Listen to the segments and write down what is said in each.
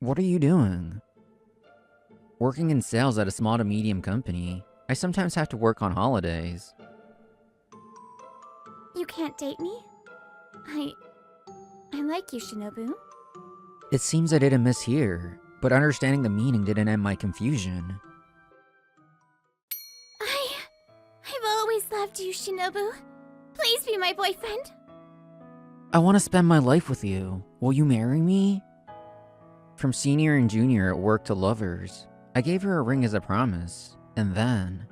What are you doing? Working in sales at a small to medium company, I sometimes have to work on holidays. You can't date me? I like you, Shinobu. It seems I didn't miss here, but understanding the meaning didn't end my confusion. I've always loved you, Shinobu. Please be my boyfriend. I want to spend my life with you. Will you marry me? From senior and junior at work to lovers, I gave her a ring as a promise, and then...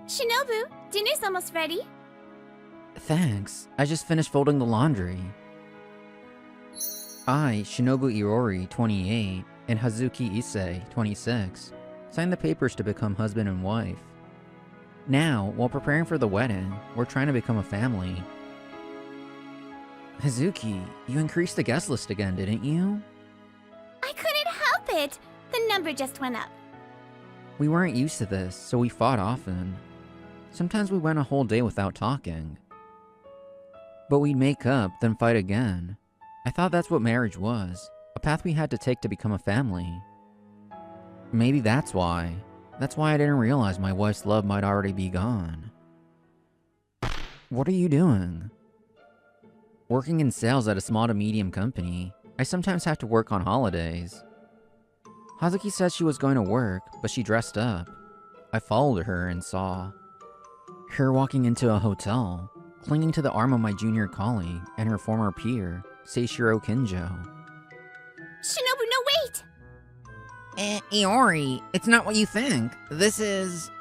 Shinobu, dinner's almost ready. Thanks, I just finished folding the laundry. I, Shinobu Iori, 28, and Hazuki Issei, 26, signed the papers to become husband and wife. Now, while preparing for the wedding, we're trying to become a family. Hazuki, you increased the guest list again, didn't you? I couldn't help it. The number just went up. We weren't used to this, so we fought often. Sometimes we went a whole day without talking. But we'd make up, then fight again. I thought that's what marriage was, a path we had to take to become a family. Maybe that's why. That's why I didn't realize my wife's love might already be gone. What are you doing? Working in sales at a small to medium company, I sometimes have to work on holidays. Hazuki said she was going to work, but she dressed up. I followed her and saw her walking into a hotel, clinging to the arm of my junior colleague and her former peer, Seishiro Kinjo. Shinobu, no, wait! Iori, it's not what you think. This is...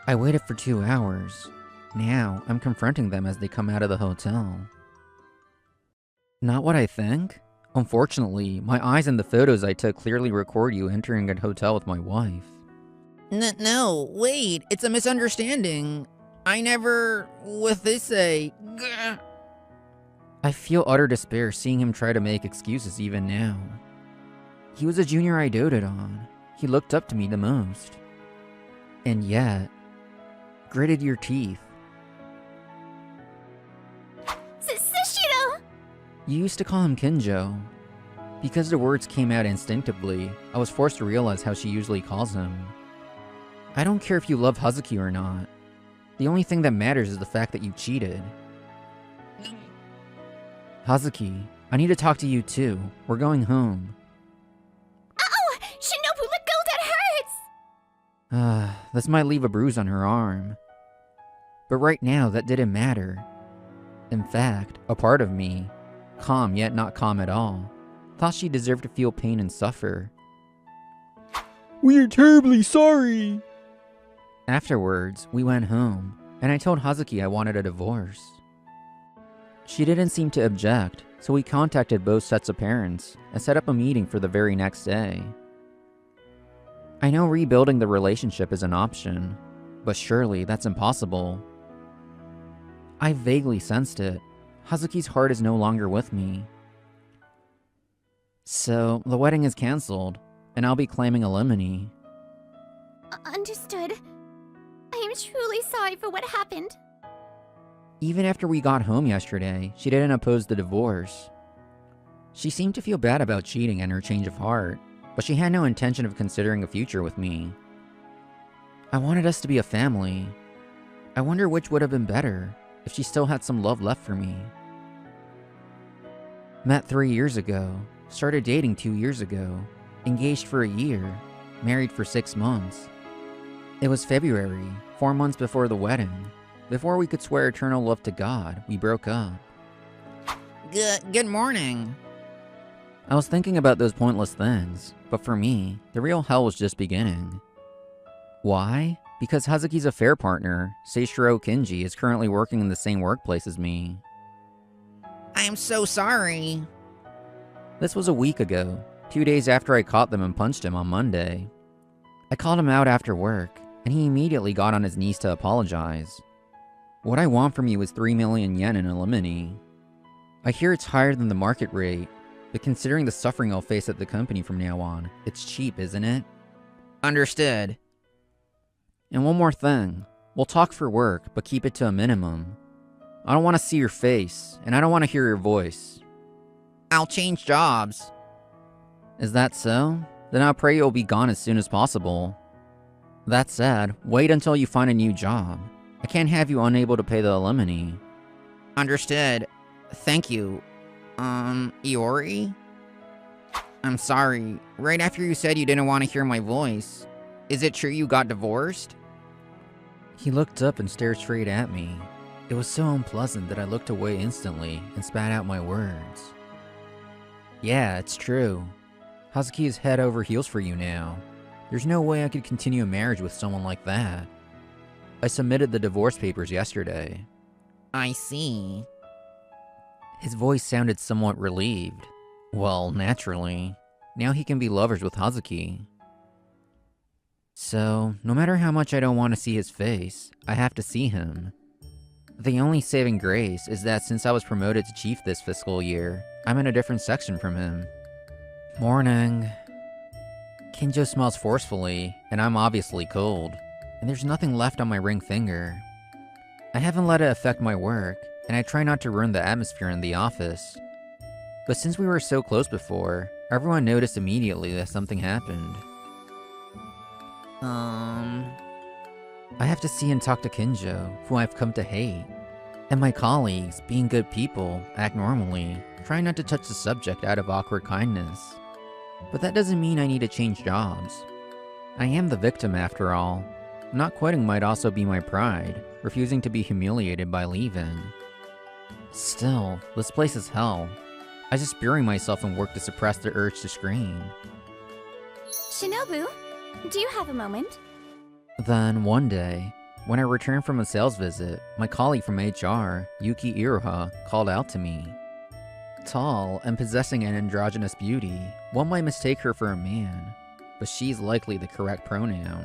I waited for 2 hours. Now, I'm confronting them as they come out of the hotel. Not what I think? Unfortunately, my eyes and the photos I took clearly record you entering a hotel with my wife. No, wait, it's a misunderstanding. I never... with this I feel utter despair seeing him try to make excuses even now. He was a junior I doted on. He looked up to me the most. And yet... gritted your teeth. Sushiro! You used to call him Kinjo. Because the words came out instinctively, I was forced to realize how she usually calls him. I don't care if you love Hazuki or not. The only thing that matters is the fact that you cheated. Hazuki, I need to talk to you too. We're going home. Ow! Shinobu, let go, that hurts! This might leave a bruise on her arm. But right now, that didn't matter. In fact, a part of me, calm yet not calm at all, thought she deserved to feel pain and suffer. We are terribly sorry! Afterwards, we went home, and I told Hazuki I wanted a divorce. She didn't seem to object, so we contacted both sets of parents and set up a meeting for the very next day. I know rebuilding the relationship is an option, but surely that's impossible. I vaguely sensed it. Hazuki's heart is no longer with me. So, the wedding is cancelled, and I'll be claiming alimony. Understood. I am truly sorry for what happened. Even after we got home yesterday, she didn't oppose the divorce. She seemed to feel bad about cheating and her change of heart, but she had no intention of considering a future with me. I wanted us to be a family. I wonder which would have been better, if she still had some love left for me. Met 3 years ago, started dating 2 years ago, engaged for a year, married for 6 months. It was February, 4 months before the wedding. Before we could swear eternal love to God, we broke up. Good morning. I was thinking about those pointless things, but for me, the real hell was just beginning. Why? Because Hazuki's affair partner, Seishiro Kinji, is currently working in the same workplace as me. I am so sorry. This was a week ago, 2 days after I caught them and punched him on Monday. I called him out after work, and he immediately got on his knees to apologize. What I want from you is 3 million yen in alimony. I hear it's higher than the market rate, but considering the suffering I'll face at the company from now on, it's cheap, isn't it? Understood. And one more thing. We'll talk for work, but keep it to a minimum. I don't want to see your face, and I don't want to hear your voice. I'll change jobs. Is that so? Then I pray you'll be gone as soon as possible. That said, wait until you find a new job. I can't have you unable to pay the alimony. Understood. Thank you. Iori? I'm sorry. Right after you said you didn't want to hear my voice. Is it true you got divorced? He looked up and stared straight at me. It was so unpleasant that I looked away instantly and spat out my words. Yeah, it's true. Hazuki is head over heels for you now. There's no way I could continue a marriage with someone like that. I submitted the divorce papers yesterday. I see. His voice sounded somewhat relieved. Well, naturally. Now he can be lovers with Hazuki. So, no matter how much I don't want to see his face, I have to see him. The only saving grace is that since I was promoted to chief this fiscal year, I'm in a different section from him. Morning. Kinjo smells forcefully, and I'm obviously cold, and there's nothing left on my ring finger. I haven't let it affect my work, and I try not to ruin the atmosphere in the office. But since we were so close before, everyone noticed immediately that something happened. I have to see and talk to Kinjo, who I've come to hate. And my colleagues, being good people, act normally, trying not to touch the subject out of awkward kindness. But that doesn't mean I need to change jobs. I am the victim after all. Not quitting might also be my pride, refusing to be humiliated by leaving. Still, this place is hell. I just bury myself in work to suppress the urge to scream. Shinobu, do you have a moment? Then, one day, when I returned from a sales visit, my colleague from HR, Yuki Iroha, called out to me. Tall and possessing an androgynous beauty, one might mistake her for a man, but she's likely the correct pronoun.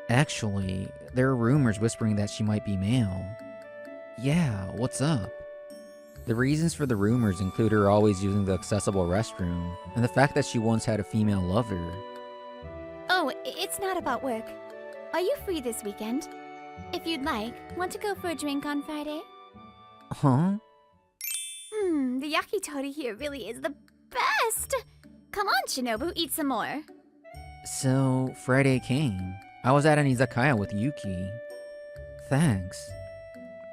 Actually, there are rumors whispering that she might be male. Yeah, what's up? The reasons for the rumors include her always using the accessible restroom, and the fact that she once had a female lover. Oh, it's not about work. Are you free this weekend? If you'd like, want to go for a drink on Friday? Huh? The yakitori here really is the best! Come on, Shinobu, eat some more. So, Friday came. I was at an izakaya with Yuki. Thanks.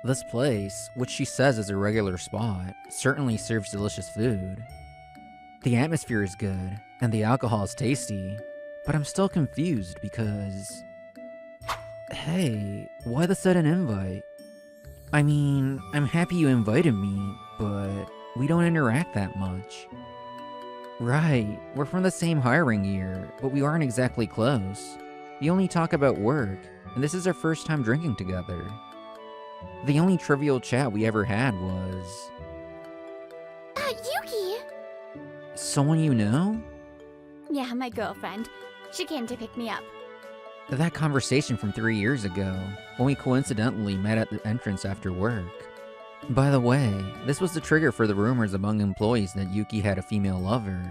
This place, which she says is a regular spot, certainly serves delicious food. The atmosphere is good, and the alcohol is tasty, but I'm still confused because... Hey, why the sudden invite? I mean, I'm happy you invited me, but we don't interact that much. Right, we're from the same hiring year, but we aren't exactly close. We only talk about work, and this is our first time drinking together. The only trivial chat we ever had was... Yuki! Someone you know? Yeah, my girlfriend. She came to pick me up. That conversation from 3 years ago, when we coincidentally met at the entrance after work. By the way, this was the trigger for the rumors among employees that Yuki had a female lover.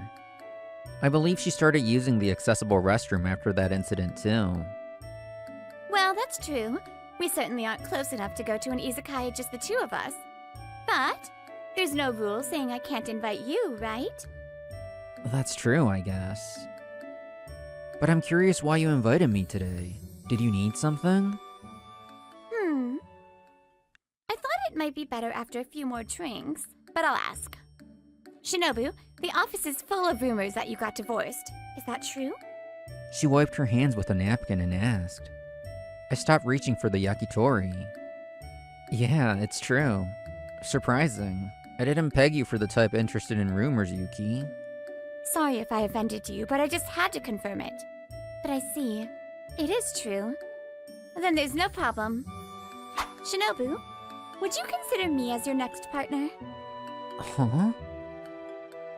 I believe she started using the accessible restroom after that incident too. Well, that's true. We certainly aren't close enough to go to an izakaya just the two of us. But there's no rule saying I can't invite you, right? That's true, I guess. But I'm curious why you invited me today. Did you need something? I thought it might be better after a few more drinks, but I'll ask. Shinobu, the office is full of rumors that you got divorced. Is that true? She wiped her hands with a napkin and asked. I stopped reaching for the yakitori. Yeah, it's true. Surprising. I didn't peg you for the type interested in rumors, Yuki. Sorry if I offended you, but I just had to confirm it. But I see. It is true. Then there's no problem. Shinobu, would you consider me as your next partner? Huh?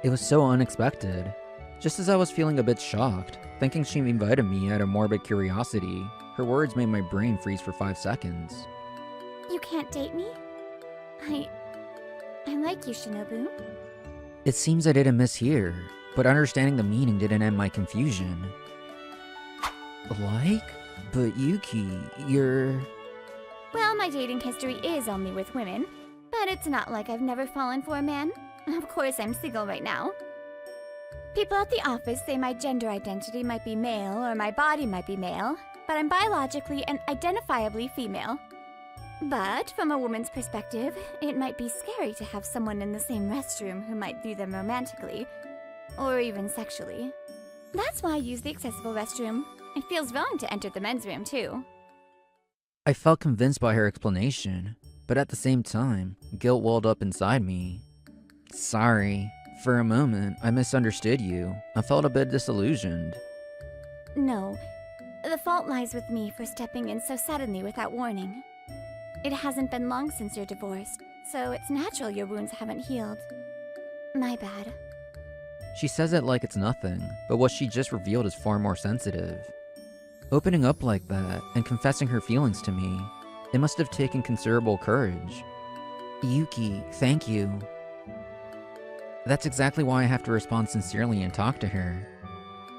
It was so unexpected. Just as I was feeling a bit shocked, thinking she invited me out of morbid curiosity, her words made my brain freeze for 5 seconds. You can't date me? I like you, Shinobu. It seems I didn't mishear, but understanding the meaning didn't end my confusion. Like? But Yuki, you're... Well, my dating history is only with women, but it's not like I've never fallen for a man. Of course, I'm single right now. People at the office say my gender identity might be male or my body might be male, but I'm biologically and identifiably female. But from a woman's perspective, it might be scary to have someone in the same restroom who might view them romantically, or even sexually. That's why I use the accessible restroom. It feels wrong to enter the men's room, too. I felt convinced by her explanation, but at the same time, guilt welled up inside me. Sorry. For a moment, I misunderstood you. I felt a bit disillusioned. No, the fault lies with me for stepping in so suddenly without warning. It hasn't been long since you're divorced, so it's natural your wounds haven't healed. My bad. She says it like it's nothing, but what she just revealed is far more sensitive. Opening up like that and confessing her feelings to me, it must have taken considerable courage. Yuki, thank you. That's exactly why I have to respond sincerely and talk to her.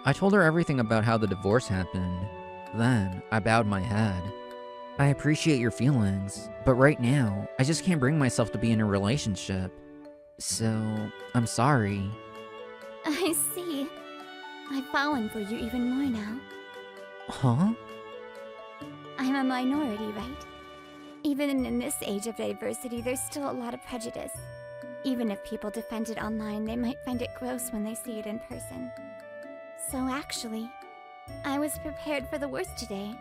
I told her everything about how the divorce happened. Then, I bowed my head. I appreciate your feelings, but right now, I just can't bring myself to be in a relationship. So, I'm sorry. I see. I've fallen for you even more now. Huh? I'm a minority, right? Even in this age of diversity, there's still a lot of prejudice. Even if people defend it online, they might find it gross when they see it in person. So actually, I was prepared for the worst today.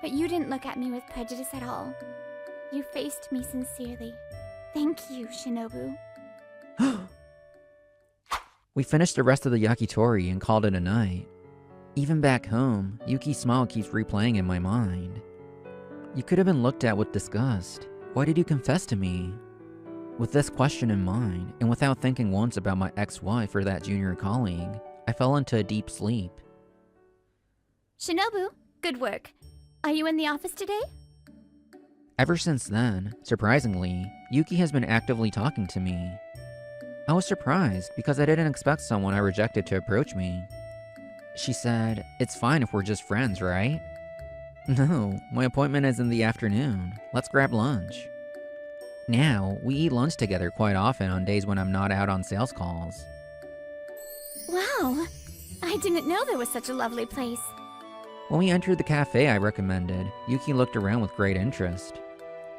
But you didn't look at me with prejudice at all. You faced me sincerely. Thank you, Shinobu. We finished the rest of the yakitori and called it a night. Even back home, Yuki's smile keeps replaying in my mind. You could have been looked at with disgust. Why did you confess to me? With this question in mind, and without thinking once about my ex-wife or that junior colleague, I fell into a deep sleep. Shinobu, good work. Are you in the office today? Ever since then, surprisingly, Yuki has been actively talking to me. I was surprised because I didn't expect someone I rejected to approach me. She said, "It's fine if we're just friends, right?" No, my appointment is in the afternoon. Let's grab lunch. Now, we eat lunch together quite often on days when I'm not out on sales calls. Wow, I didn't know there was such a lovely place. When we entered the cafe I recommended, Yuki looked around with great interest.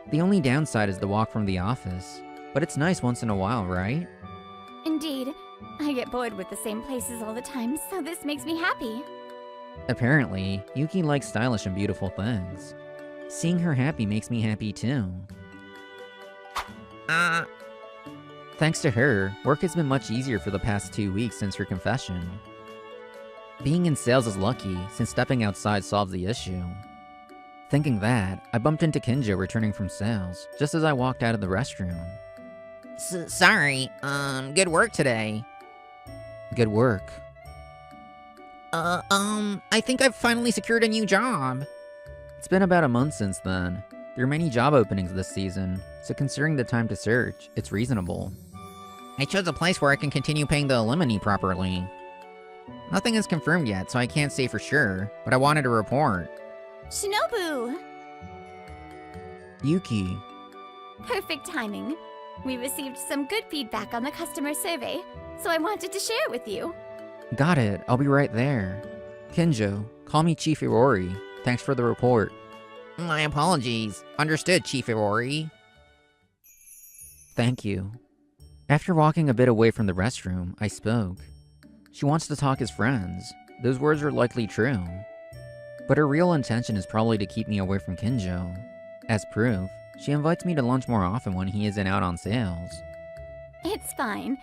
The only downside is the walk from the office, but it's nice once in a while, right? Indeed, I get bored with the same places all the time, so this makes me happy. Apparently, Yuki likes stylish and beautiful things. Seeing her happy makes me happy too. Thanks to her, work has been much easier for the past 2 weeks since her confession. Being in sales is lucky, since stepping outside solves the issue. Thinking that, I bumped into Kinjo returning from sales, just as I walked out of the restroom. Sorry, good work today. Good work. I think I've finally secured a new job. It's been about a month since then. There are many job openings this season, so considering the time to search, it's reasonable. I chose a place where I can continue paying the alimony properly. Nothing is confirmed yet, so I can't say for sure, but I wanted to report. Shinobu! Yuki. Perfect timing. We received some good feedback on the customer survey, so I wanted to share it with you. Got it, I'll be right there. Kinjo, call me Chief Iwori. Thanks for the report. My apologies. Understood, Chief Iwori. Thank you. After walking a bit away from the restroom, I spoke. She wants to talk as friends. Those words are likely true. But her real intention is probably to keep me away from Kinjo. As proof, she invites me to lunch more often when he isn't out on sales. It's fine.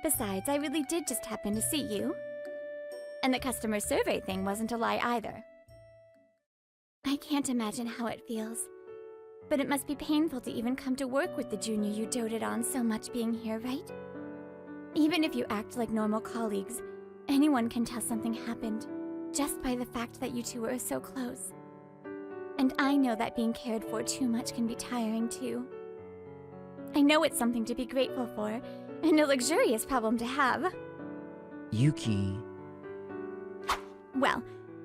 Besides, I really did just happen to see you. And the customer survey thing wasn't a lie either. I can't imagine how it feels. But it must be painful to even come to work with the junior you doted on so much being here, right? Even if you act like normal colleagues, anyone can tell something happened, just by the fact that you two are so close. And I know that being cared for too much can be tiring too. I know it's something to be grateful for, and a luxurious problem to have. Yuki. Well,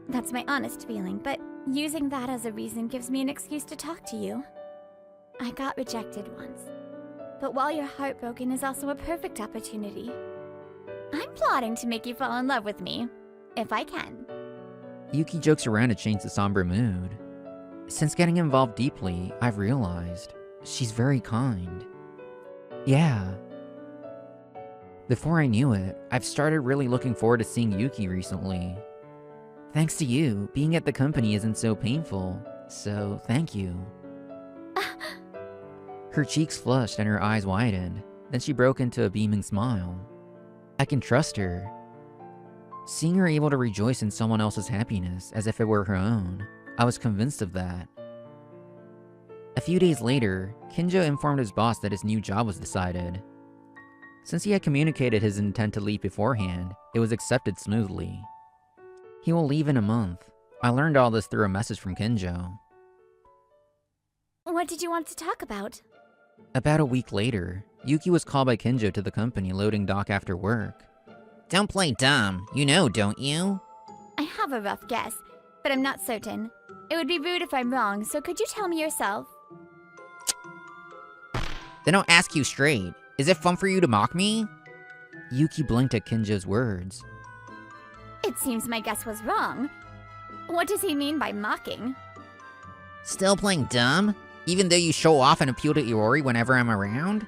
that's my honest feeling, but using that as a reason gives me an excuse to talk to you. I got rejected once, but while you're heartbroken is also a perfect opportunity. I'm plotting to make you fall in love with me, if I can. Yuki jokes around to change the somber mood. Since getting involved deeply, I've realized she's very kind. Yeah. Before I knew it, I've started really looking forward to seeing Yuki recently. Thanks to you, being at the company isn't so painful, so thank you. Her cheeks flushed and her eyes widened, then she broke into a beaming smile. I can trust her. Seeing her able to rejoice in someone else's happiness as if it were her own, I was convinced of that. A few days later, Kinjo informed his boss that his new job was decided. Since he had communicated his intent to leave beforehand, it was accepted smoothly. He will leave in a month. I learned all this through a message from Kinjo. What did you want to talk about? About a week later, Yuki was called by Kinjo to the company loading dock after work. Don't play dumb, you know, don't you? I have a rough guess, but I'm not certain. It would be rude if I'm wrong, so could you tell me yourself? Then I'll ask you straight. Is it fun for you to mock me? Yuki blinked at Kinjo's words. It seems my guess was wrong. What does he mean by mocking? Still playing dumb? Even though you show off and appeal to Iori whenever I'm around?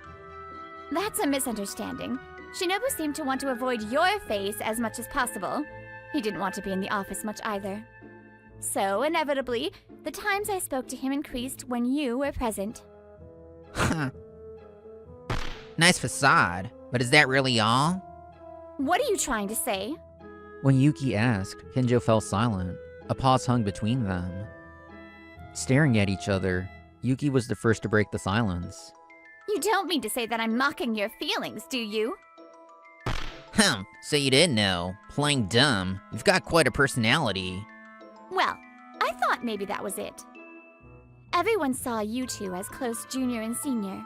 That's a misunderstanding. Shinobu seemed to want to avoid your face as much as possible. He didn't want to be in the office much either. So, inevitably, the times I spoke to him increased when you were present. Nice facade, but is that really all? What are you trying to say? When Yuki asked, Kinjo fell silent. A pause hung between them. Staring at each other, Yuki was the first to break the silence. You don't mean to say that I'm mocking your feelings, do you? So you didn't know. Playing dumb. You've got quite a personality. Well, I thought maybe that was it. Everyone saw you two as close junior and senior.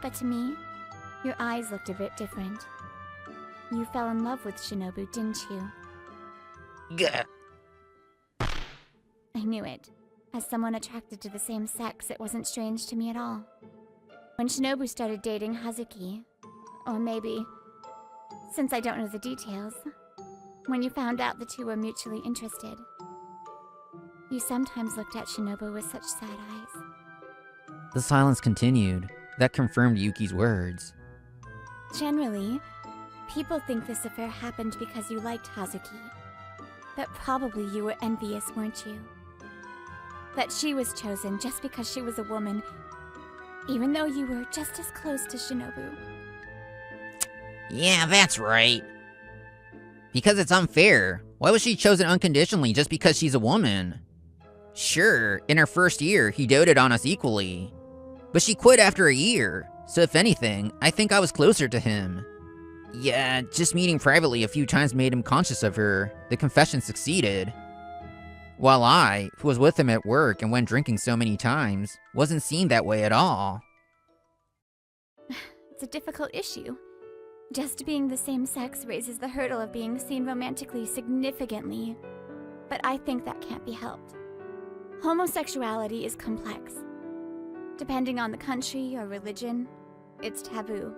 But to me, your eyes looked a bit different. You fell in love with Shinobu, didn't you? Gah. I knew it. As someone attracted to the same sex, it wasn't strange to me at all. When Shinobu started dating Hazuki, or maybe, since I don't know the details, when you found out the two were mutually interested, you sometimes looked at Shinobu with such sad eyes. The silence continued. That confirmed Yuki's words. Generally, people think this affair happened because you liked Hazuki. But probably you were envious, weren't you? That she was chosen just because she was a woman, even though you were just as close to Shinobu. Yeah, that's right. Because it's unfair. Why was she chosen unconditionally just because she's a woman? Sure, in her first year, he doted on us equally. But she quit after a year, so if anything, I think I was closer to him. Yeah, just meeting privately a few times made him conscious of her. The confession succeeded. While I, who was with him at work and went drinking so many times, wasn't seen that way at all. It's a difficult issue. Just being the same sex raises the hurdle of being seen romantically significantly. But I think that can't be helped. Homosexuality is complex. Depending on the country or religion, it's taboo.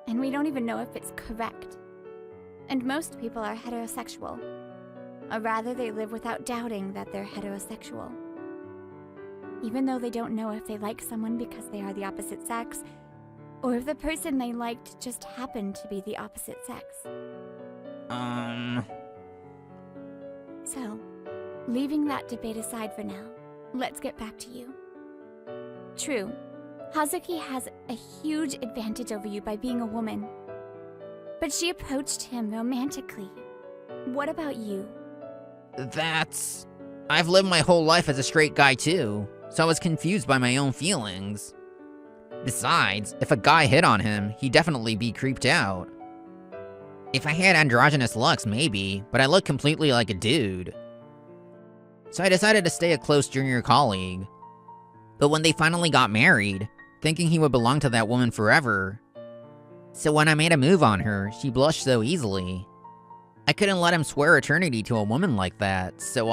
And we don't even know if it's correct. And most people are heterosexual. Or rather, they live without doubting that they're heterosexual. Even though they don't know if they like someone because they are the opposite sex, or if the person they liked just happened to be the opposite sex. So, leaving that debate aside for now, let's get back to you. True, Hazuki has a huge advantage over you by being a woman. But she approached him romantically. What about you? I've lived my whole life as a straight guy too, so I was confused by my own feelings. Besides, if a guy hit on him, he'd definitely be creeped out. If I had androgynous looks, maybe, but I look completely like a dude. So I decided to stay a close junior colleague. But when they finally got married, thinking he would belong to that woman forever. So when I made a move on her, she blushed so easily. I couldn't let him swear eternity to a woman like that, so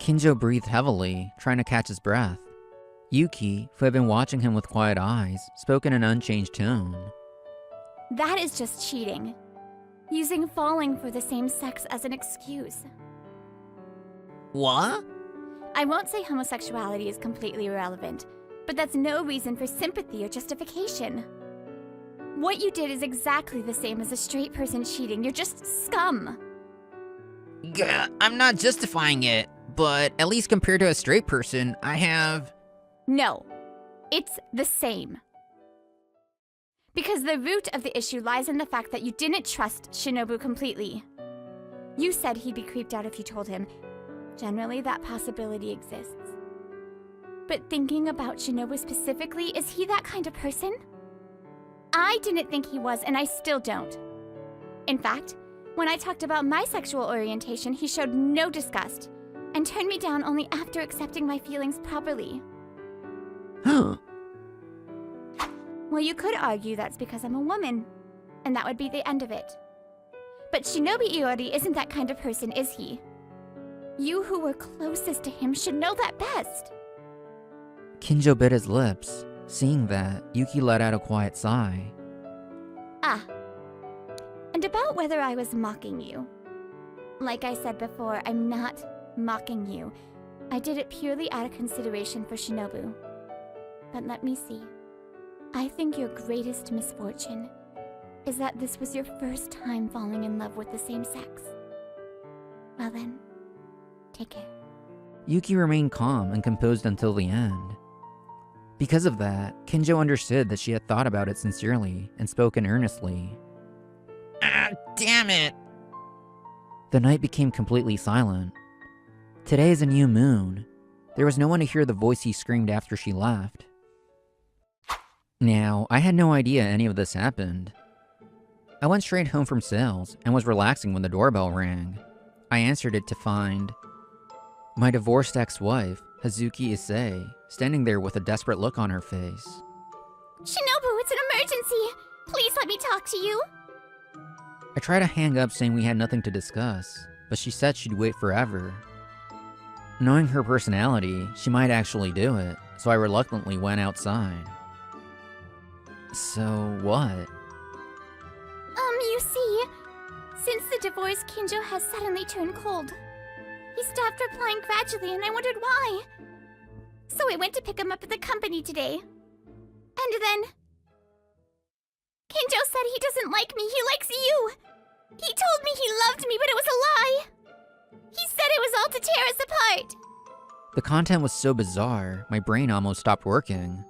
Kinjo breathed heavily, trying to catch his breath. Yuki, who had been watching him with quiet eyes, spoke in an unchanged tone. That is just cheating. Using falling for the same sex as an excuse. What? I won't say homosexuality is completely irrelevant, but that's no reason for sympathy or justification. What you did is exactly the same as a straight person cheating. You're just scum. I'm not justifying it, but at least compared to a straight person, I have... No, it's the same. Because the root of the issue lies in the fact that you didn't trust Shinobu completely. You said he'd be creeped out if you told him. Generally, that possibility exists. But thinking about Shinobu specifically, is he that kind of person? I didn't think he was, and I still don't. In fact, when I talked about my sexual orientation, he showed no disgust, and turned me down only after accepting my feelings properly. Huh. Well, you could argue that's because I'm a woman, and that would be the end of it. But Shinobi Iori isn't that kind of person, is he? You who were closest to him should know that best. Kinjo bit his lips. Seeing that, Yuki let out a quiet sigh. Ah. And about whether I was mocking you. Like I said before, I'm not mocking you. I did it purely out of consideration for Shinobu. But let me see. I think your greatest misfortune is that this was your first time falling in love with the same sex. Well then, take care. Yuki remained calm and composed until the end. Because of that, Kinjo understood that she had thought about it sincerely and spoken earnestly. Ah, damn it! The night became completely silent. Today is a new moon. There was no one to hear the voice he screamed after she left. Now, I had no idea any of this happened. I went straight home from sales and was relaxing when the doorbell rang. I answered it to find my divorced ex-wife, Hazuki Issei, standing there with a desperate look on her face. Shinobu, it's an emergency! Please let me talk to you! I tried to hang up saying we had nothing to discuss, but she said she'd wait forever. Knowing her personality, she might actually do it, so I reluctantly went outside. So what? You see, since the divorce, Kinjo has suddenly turned cold. He stopped replying gradually, and I wondered why. So I went to pick him up at the company today. And then... Kinjo said he doesn't like me, he likes you! He told me he loved me, but it was a lie! He said it was all to tear us apart! The content was so bizarre, my brain almost stopped working.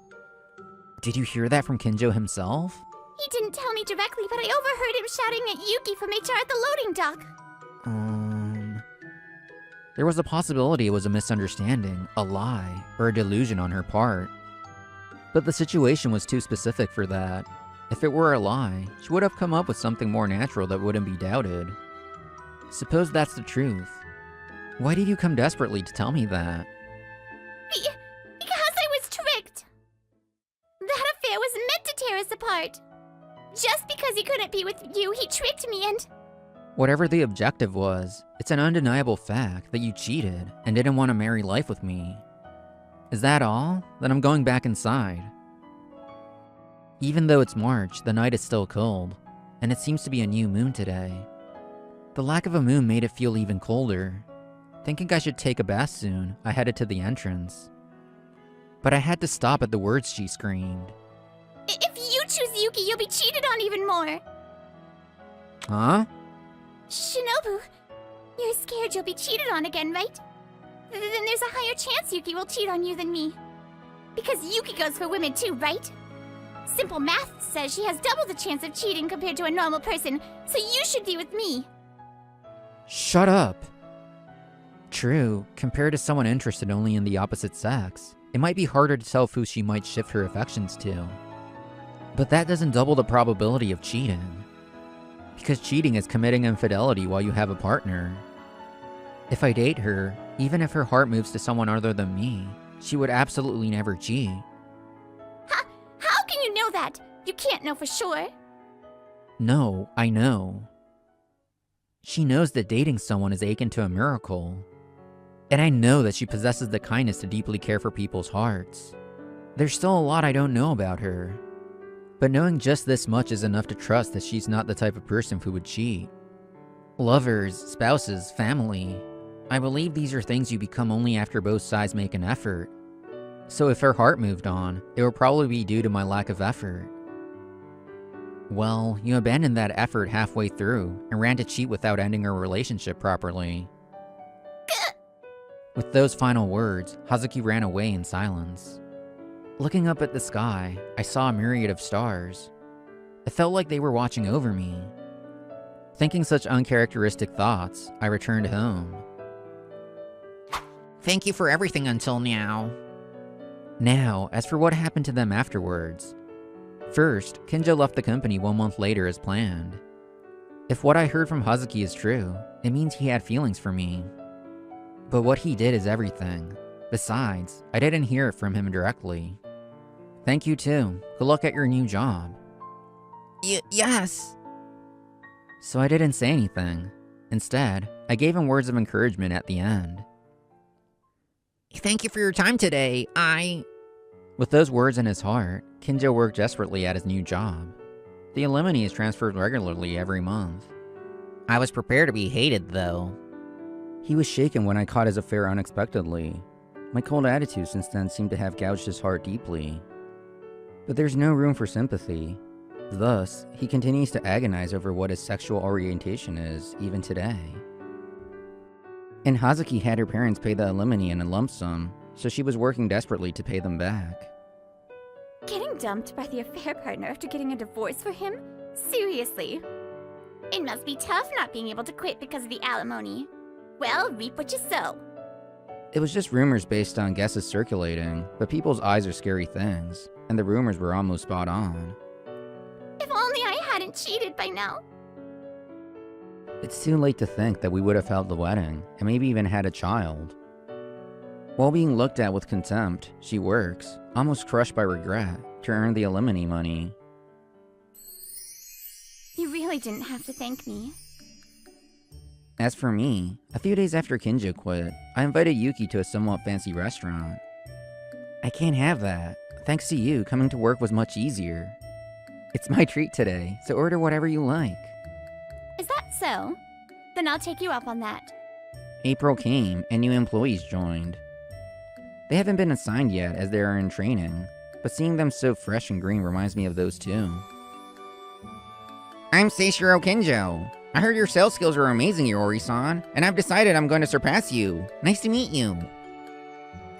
Did you hear that from Kinjo himself? He didn't tell me directly, but I overheard him shouting at Yuki from HR at the loading dock. There was a possibility it was a misunderstanding, a lie, or a delusion on her part. But the situation was too specific for that. If it were a lie, she would have come up with something more natural that wouldn't be doubted. Suppose that's the truth. Why did you come desperately to tell me that? Because I was tricked. That affair was meant to tear us apart. Just because he couldn't be with you, he tricked me and... Whatever the objective was, it's an undeniable fact that you cheated and didn't want to marry life with me. Is that all? Then I'm going back inside. Even though it's March, the night is still cold, and it seems to be a new moon today. The lack of a moon made it feel even colder. Thinking I should take a bath soon, I headed to the entrance. But I had to stop at the words she screamed. If you choose Yuki, you'll be cheated on even more. Huh? Shinobu, you're scared you'll be cheated on again, right? Then there's a higher chance Yuki will cheat on you than me. Because Yuki goes for women too, right? Simple math says she has double the chance of cheating compared to a normal person, so you should be with me. Shut up. True, compared to someone interested only in the opposite sex, it might be harder to tell who she might shift her affections to. But that doesn't double the probability of cheating. Because cheating is committing infidelity while you have a partner. If I date her, even if her heart moves to someone other than me, she would absolutely never cheat. How can you know that? You can't know for sure. No, I know. She knows that dating someone is akin to a miracle. And I know that she possesses the kindness to deeply care for people's hearts. There's still a lot I don't know about her. But knowing just this much is enough to trust that she's not the type of person who would cheat. Lovers, spouses, family. I believe these are things you become only after both sides make an effort. So if her heart moved on, it would probably be due to my lack of effort. Well, you abandoned that effort halfway through and ran to cheat without ending our relationship properly. With those final words, Hazuki ran away in silence. Looking up at the sky, I saw a myriad of stars. It felt like they were watching over me. Thinking such uncharacteristic thoughts, I returned home. Thank you for everything until now. Now, as for what happened to them afterwards. First, Kinjo left the company 1 month later as planned. If what I heard from Hazuki is true, it means he had feelings for me. But what he did is everything. Besides, I didn't hear it from him directly. Thank you too. Good luck at your new job. Yes. So I didn't say anything. Instead, I gave him words of encouragement at the end. Thank you for your time today. With those words in his heart, Kinjo worked desperately at his new job. The alimony is transferred regularly every month. I was prepared to be hated, though. He was shaken when I caught his affair unexpectedly. My cold attitude since then seemed to have gouged his heart deeply. But there's no room for sympathy. Thus, he continues to agonize over what his sexual orientation is, even today. And Hazuki had her parents pay the alimony in a lump sum, so she was working desperately to pay them back. Getting dumped by the affair partner after getting a divorce for him? Seriously. It must be tough not being able to quit because of the alimony. Well, reap what you sow. It was just rumors based on guesses circulating, but people's eyes are scary things, and the rumors were almost spot on. If only I hadn't cheated by now. It's too late to think that we would have held the wedding, and maybe even had a child. While being looked at with contempt, she works, almost crushed by regret, to earn the alimony money. You really didn't have to thank me. As for me, a few days after Kinjo quit, I invited Yuki to a somewhat fancy restaurant. I can't have that. Thanks to you, coming to work was much easier. It's my treat today, so order whatever you like. Is that so? Then I'll take you up on that. April came, and new employees joined. They haven't been assigned yet as they are in training, but seeing them so fresh and green reminds me of those too. I'm Seishiro Kinjo. I heard your sales skills are amazing, Iori-san, and I've decided I'm going to surpass you. Nice to meet you.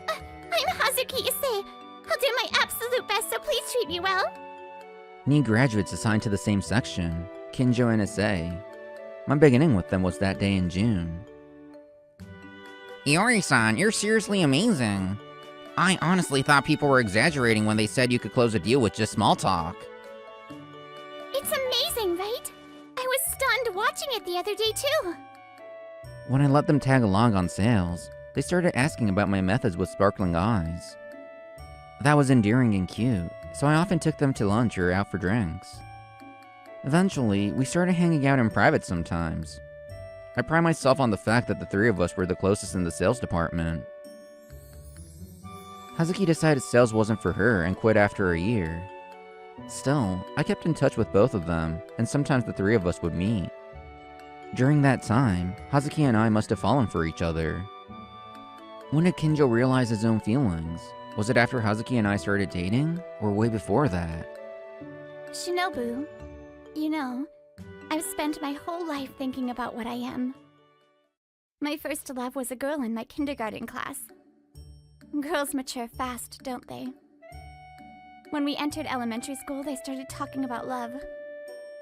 I'm Hazuki Issei. I'll do my absolute best, so please treat me well. New graduates assigned to the same section, Kinjo and Issei. My beginning with them was that day in June. Iori-san, you're seriously amazing. I honestly thought people were exaggerating when they said you could close a deal with just small talk. It's amazing, right? I was stunned watching it the other day, too. When I let them tag along on sales, they started asking about my methods with sparkling eyes. That was endearing and cute, so I often took them to lunch or out for drinks. Eventually, we started hanging out in private sometimes. I pride myself on the fact that the three of us were the closest in the sales department. Hazuki decided sales wasn't for her and quit after a year. Still, I kept in touch with both of them, and sometimes the three of us would meet. During that time, Hazuki and I must have fallen for each other. When did Kinjo realize his own feelings? Was it after Hazuki and I started dating, or way before that? Shinobu, you know, I've spent my whole life thinking about what I am. My first love was a girl in my kindergarten class. Girls mature fast, don't they? When we entered elementary school, they started talking about love.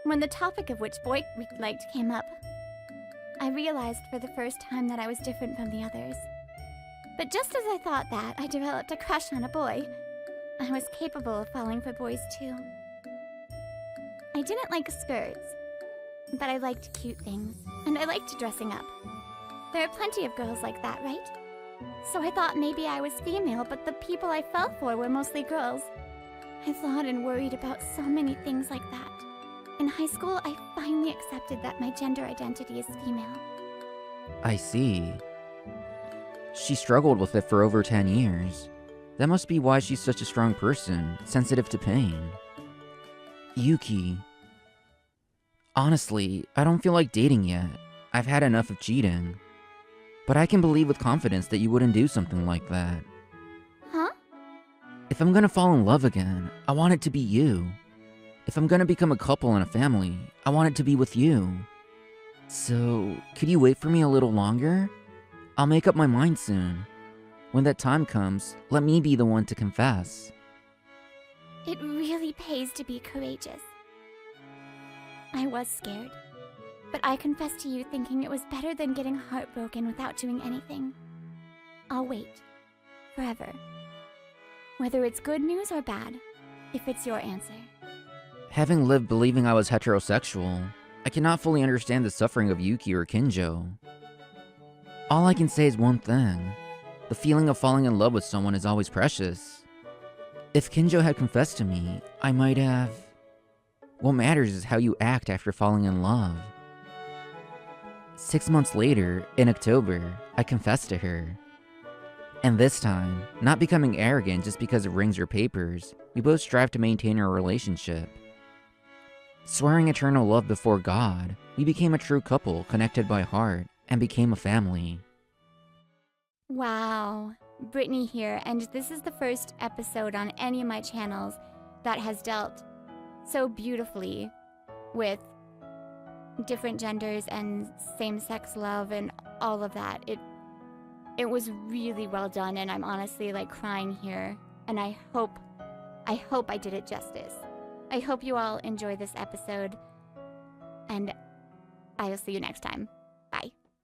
When the topic of which boy we liked came up, I realized for the first time that I was different from the others. But just as I thought that, I developed a crush on a boy. I was capable of falling for boys too. I didn't like skirts, but I liked cute things, and I liked dressing up. There are plenty of girls like that, right? So I thought maybe I was female, but the people I fell for were mostly girls. I thought and worried about so many things like that. In high school, I finally accepted that my gender identity is female. I see. She struggled with it for over 10 years. That must be why she's such a strong person, sensitive to pain. Yuki. Honestly, I don't feel like dating yet. I've had enough of cheating. But I can believe with confidence that you wouldn't do something like that. Huh? If I'm gonna fall in love again, I want it to be you. If I'm gonna become a couple and a family, I want it to be with you. So, could you wait for me a little longer? I'll make up my mind soon. When that time comes, let me be the one to confess. It really pays to be courageous. I was scared, but I confess to you thinking it was better than getting heartbroken without doing anything. I'll wait. Forever. Whether it's good news or bad, if it's your answer. Having lived believing I was heterosexual, I cannot fully understand the suffering of Yuki or Kinjo. All I can say is one thing. The feeling of falling in love with someone is always precious. If Kinjo had confessed to me, I might have... What matters is how you act after falling in love. 6 months later, in October, I confessed to her. And this time, not becoming arrogant just because of rings or papers, we both strive to maintain our relationship. Swearing eternal love before God, we became a true couple connected by heart and became a family. Wow. Brittany here, and this is the first episode on any of my channels that has dealt so beautifully with different genders and same-sex love and all of that. It was really well done, and I'm honestly like crying here, and I hope I did it justice. I hope you all enjoy this episode, and I will see you next time.